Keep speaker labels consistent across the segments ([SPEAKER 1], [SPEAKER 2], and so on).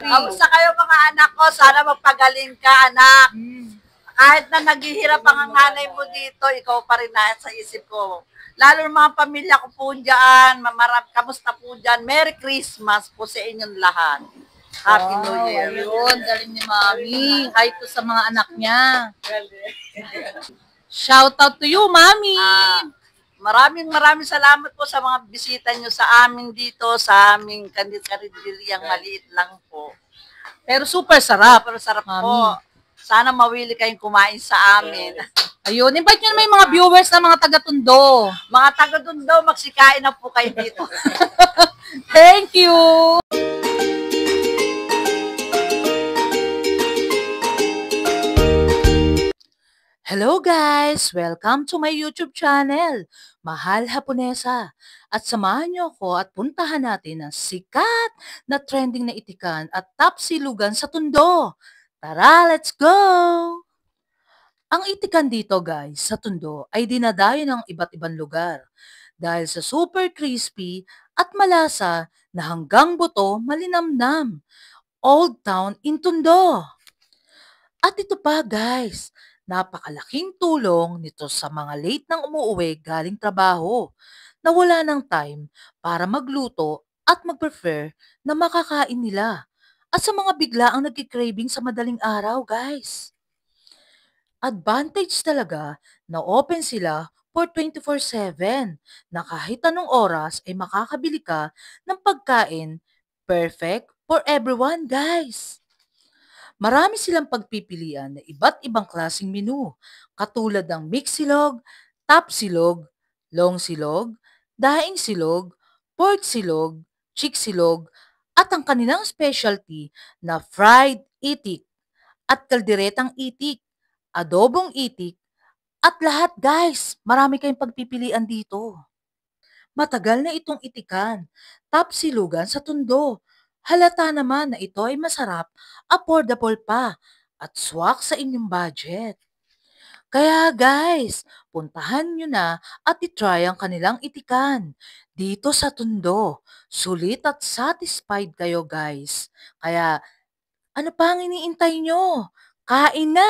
[SPEAKER 1] Kamusta kayo mga anak ko? Sana magpagaling ka, anak. Kahit na naghihirap ang nanay mo dito, ikaw pa rin na sa isip ko. Lalo ng mga pamilya ko po dyan, kamusta po dyan? Merry Christmas po sa inyong lahat. Happy New Year.
[SPEAKER 2] Ayun, galing ni Mami. Hi to sa mga anak niya. Shout out to you, Mami.
[SPEAKER 1] Maraming salamat po sa mga bisita nyo sa amin dito, sa aming karinderyang maliit lang po.
[SPEAKER 2] Pero super sarap.
[SPEAKER 1] Pero sarap po. Sana mawili kayong kumain sa amin.
[SPEAKER 2] Ayun, invite nyo naman yung mga viewers na mga taga-Tondo.
[SPEAKER 1] Mga taga-Tondo, magsikain na po kayo dito.
[SPEAKER 2] Thank you! Hello guys! Welcome to my YouTube channel, Mahal Haponesa. At samahan niyo ako at puntahan natin ang sikat na trending na itikan at top silugan sa Tondo. Tara, let's go! Ang itikan dito guys, sa Tondo ay dinadayo ng iba't ibang lugar dahil sa super crispy at malasa na hanggang buto malinamnam. Old Town in Tondo. At ito pa guys, napakalaking tulong nito sa mga late nang umuuwi galing trabaho na wala ng time para magluto at mag-prefer na makakain nila. At sa mga biglaang nagki-craving sa madaling araw guys. Advantage talaga na open sila for 24/7 na kahit anong oras ay makakabili ka ng pagkain perfect for everyone guys. Marami silang pagpipilian na iba't ibang klaseng menu, katulad ng mix silog, top silog, long silog, daing silog, pork silog, chick silog, at ang kanilang specialty na fried itik at kalderetang itik, adobong itik, at lahat guys, marami kayong pagpipilian dito. Matagal na itong itikan, top silugan sa Tondo. Halata naman na ito ay masarap, affordable pa, at swak sa inyong budget. Kaya guys, puntahan nyo na at itry ang kanilang itikan dito sa Tondo. Sulit at satisfied kayo guys. Kaya ano pa ang iniintay nyo? Kain na!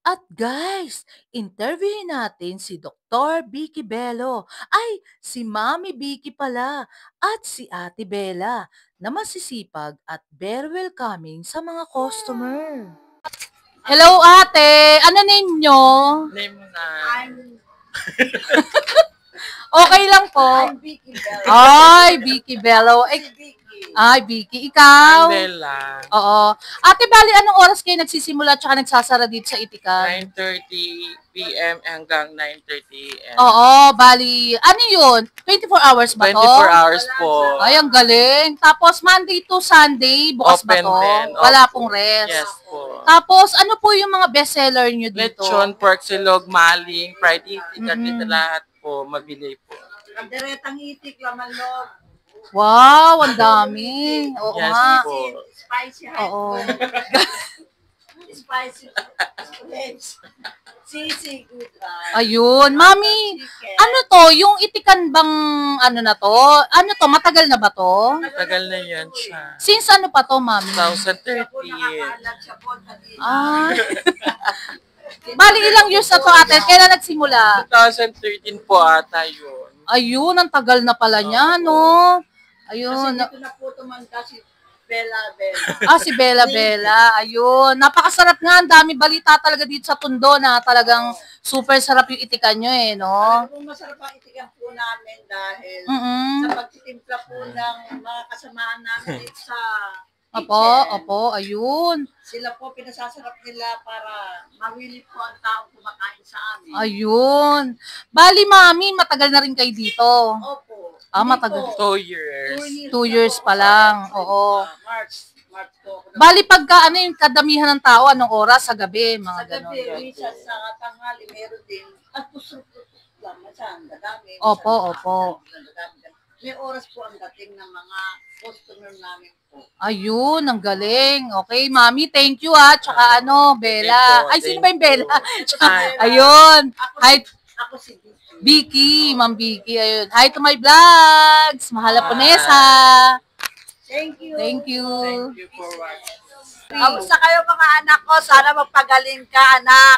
[SPEAKER 2] At guys, interviewin natin si Dr. Vicky Bello. Ay, si Mami Vicky pala at si Ate Bella na masisipag at very welcoming sa mga customer. Hello ate, ano name nyo?
[SPEAKER 3] Name mo na.
[SPEAKER 2] Okay lang po.
[SPEAKER 1] I'm Vicky Bell.
[SPEAKER 2] Ay, Vicky Bello. Ay, Vicky, ikaw?
[SPEAKER 3] Bella.
[SPEAKER 2] Oo. Ate, bali, anong oras kayo nagsisimula at saka nagsasara dito sa Itikan?
[SPEAKER 3] 9:30 p.m. hanggang 9:30 a.m.
[SPEAKER 2] Oo, bali, ano yun? 24 hours ba to?
[SPEAKER 3] 24 hours po.
[SPEAKER 2] Ay, ang galing. Tapos, Monday to Sunday, bukas
[SPEAKER 3] Open
[SPEAKER 2] ba to?
[SPEAKER 3] din.
[SPEAKER 2] Wala
[SPEAKER 3] Opo.
[SPEAKER 2] pong rest.
[SPEAKER 3] Yes po.
[SPEAKER 2] Tapos, ano po yung mga bestseller nyo dito?
[SPEAKER 3] Lechon, pork silog, maling, fried itik, at dito lahat po, mabili po.
[SPEAKER 1] Kalderetang itik, laman loob.
[SPEAKER 2] Wow, ang dami. Oo
[SPEAKER 3] Yes
[SPEAKER 2] nga.
[SPEAKER 3] po.
[SPEAKER 1] Spicy
[SPEAKER 2] Oo.
[SPEAKER 1] Spicy spinach. Sisig with
[SPEAKER 2] Ayun. Mami,
[SPEAKER 1] chicken.
[SPEAKER 2] ano to? Yung itikan bang ano na to? Ano to? Matagal na ba to?
[SPEAKER 3] Tagal na yan siya.
[SPEAKER 2] Since ano pa to, Mami?
[SPEAKER 3] 2013.
[SPEAKER 1] Nakakaalat siya po.
[SPEAKER 2] Ah. Bali, ilang years na to, ate? Kailan nagsimula?
[SPEAKER 3] 2013 po ata yun.
[SPEAKER 2] Ayun, ang tagal na pala niya, no?
[SPEAKER 1] Kasi
[SPEAKER 2] Ayun.
[SPEAKER 1] dito na po tumanda si Bella Bella.
[SPEAKER 2] Ah, si Bella Bella. Ayun. Napakasarap nga. Ang dami balita talaga dito sa Tondo na talagang super sarap yung itikan nyo eh, no?
[SPEAKER 1] Alam mo, masarap ang itikan po namin dahil sa pagtitimpla po ng mga kasamaan namin dito sa
[SPEAKER 2] Opo,
[SPEAKER 1] kitchen.
[SPEAKER 2] opo, ayun.
[SPEAKER 1] Sila po pinasasarap nila para mawili po ang taong kumakain sa amin.
[SPEAKER 2] Ayun. Bali, Mami, matagal na rin kayo dito.
[SPEAKER 1] Opo.
[SPEAKER 2] Ah,
[SPEAKER 1] Hindi
[SPEAKER 2] matagal.
[SPEAKER 1] po.
[SPEAKER 3] 2 years.
[SPEAKER 2] 2
[SPEAKER 1] na
[SPEAKER 2] years
[SPEAKER 1] po
[SPEAKER 2] pa
[SPEAKER 1] ako
[SPEAKER 2] lang.
[SPEAKER 1] sa
[SPEAKER 2] Oo.
[SPEAKER 1] March po. ako
[SPEAKER 2] Bali, pagka ano yung kadamihan ng tao, anong oras? Sa gabi,
[SPEAKER 1] Sa
[SPEAKER 2] mga
[SPEAKER 1] gabi,
[SPEAKER 2] ganon.
[SPEAKER 1] minsan sa tanghali, meron din. At puso lang, minsan, dadami.
[SPEAKER 2] Opo, opo.
[SPEAKER 1] may oras po ang dating ng mga customer namin po.
[SPEAKER 2] Ayun, ang galing. Okay, Mami, thank you Tsaka Bella.
[SPEAKER 3] Okay po,
[SPEAKER 2] Ay, sino
[SPEAKER 3] thank
[SPEAKER 2] ba yung Bella?
[SPEAKER 3] you.
[SPEAKER 2] Ayun.
[SPEAKER 1] Ako,
[SPEAKER 2] Hi,
[SPEAKER 1] ako si Vicky.
[SPEAKER 2] Vicky, Ma'am Vicky. Ayun. Hi to my vlogs. Mahal Ponesa.
[SPEAKER 1] Thank you.
[SPEAKER 2] Thank you.
[SPEAKER 3] Thank you for watching.
[SPEAKER 1] Kamusta kayo mga anak ko? Sana magpagaling ka, anak.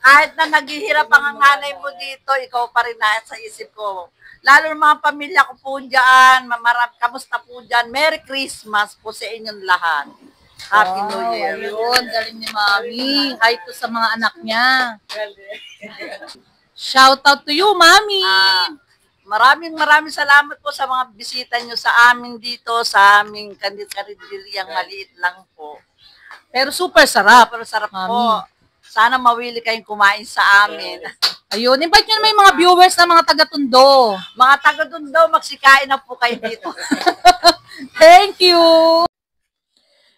[SPEAKER 1] Kahit na naghihirap ang nanay mo dito, ikaw pa rin na sa isip ko. Lalo ng mga pamilya ko po dyan, kamusta po dyan? Merry Christmas po sa inyong lahat. Happy New Year.
[SPEAKER 2] Ayun, galing ni Mami. Hi to sa mga anak niya. Shout out to you, Mami.
[SPEAKER 1] Maraming salamat po sa mga bisita nyo sa amin dito, sa aming karinderyang maliit lang po.
[SPEAKER 2] Pero super sarap.
[SPEAKER 1] Pero sarap
[SPEAKER 2] Mami.
[SPEAKER 1] po. Sana mawili kayong kumain sa amin.
[SPEAKER 2] Ayun, invite nyo naman yung mga viewers na mga taga-Tondo.
[SPEAKER 1] Mga taga-Tondo, magsikain na po kayo dito.
[SPEAKER 2] Thank you!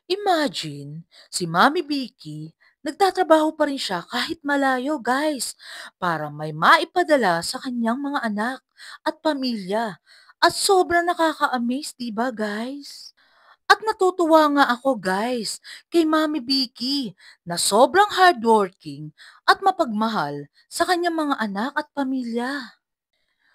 [SPEAKER 2] Imagine, si Mami Vicky, nagtatrabaho pa rin siya kahit malayo, guys, para may maipadala sa kanyang mga anak at pamilya. At sobrang nakaka-amaze, diba, guys? At natutuwa nga ako, guys, kay Mami Vicky na sobrang hardworking at mapagmahal sa kanyang mga anak at pamilya.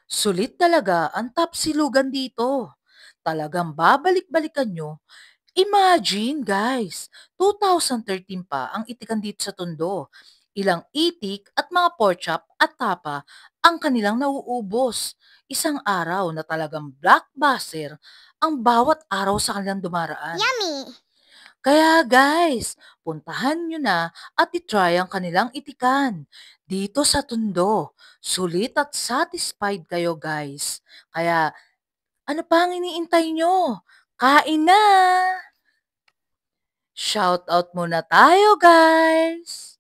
[SPEAKER 2] Sulit talaga ang tapsilugan dito. Talagang babalik-balikan nyo. Imagine, guys, 2013 pa ang itikan dito sa Tondo. Ilang itik at mga pork chop at tapa ang kanilang nauubos. Isang araw na talagang blockbuster ang bawat araw sa kanilang dumaraan.
[SPEAKER 4] Yummy!
[SPEAKER 2] Kaya guys, puntahan nyo na at itry ang kanilang itikan dito sa Tondo. Sulit at satisfied kayo, guys. Kaya ano pa ang iniintay nyo? Kain na! Shout out muna tayo, guys!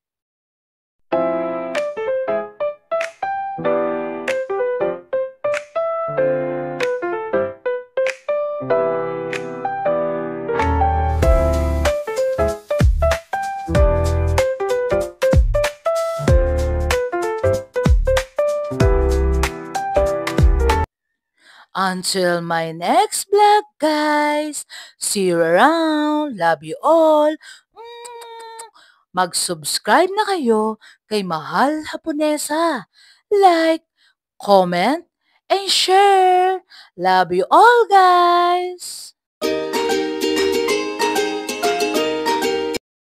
[SPEAKER 2] Until my next vlog, guys. See you around. Love you all. Mag-subscribe na kayo kay Mahal Haponesa. Like, comment, and share. Love you all, guys.